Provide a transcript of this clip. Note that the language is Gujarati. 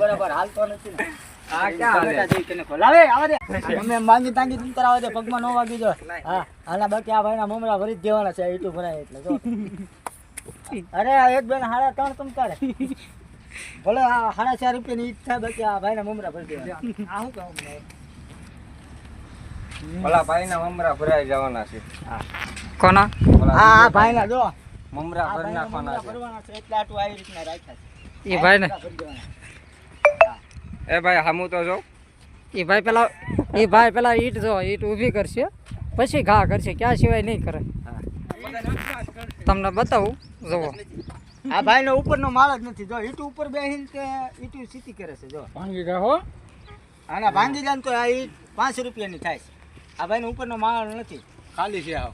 બરાબર હાલતો નથી ને આ ક્યાં હાલે જઈ તને ખોલાવે આવે દે અમે માંગી તાંગી તું કરાવે દે પગમાં નો વાગી જો હા આના બાકી આ ભાઈના મમરા ભરી જ દેવાના છે ઈટુ ભરાય એટલે જો અરે આ એક બેન 3.5 તમ તારે ભલે આ 4.5 રૂપિયાની ઈટ થાય બાકી આ ભાઈના મમરા ભરી દેવાના આ શું કહું ભલા ભાઈના મમરા ભરાઈ જવાના છે કોના આ ભાઈના જો મમરા ભરી નાખવાના ભરવાના છે એટલે આટલું આવી રીતના રાખ્યા છે એ ભાઈ ને એ ભાઈ હામું તો જો એ ભાઈ પેલા ઈટ જો ઈટ ઊભી કરશે પછી ઘા કરશે ક્યાં સિવાય નહીં કરે તમને બતાવું જુઓ આ ભાઈનો ઉપરનો માળ જ નથી જો ઈટ ઉપર બેહીને તે ઈટ સીધી કરે છે જો ભાંગી ગયો આના ભાંગી જાય ને તો આ ઈટ 5 રૂપિયાની થાય છે આ ભાઈનો ઉપરનો માળ નથી ખાલી છે આવ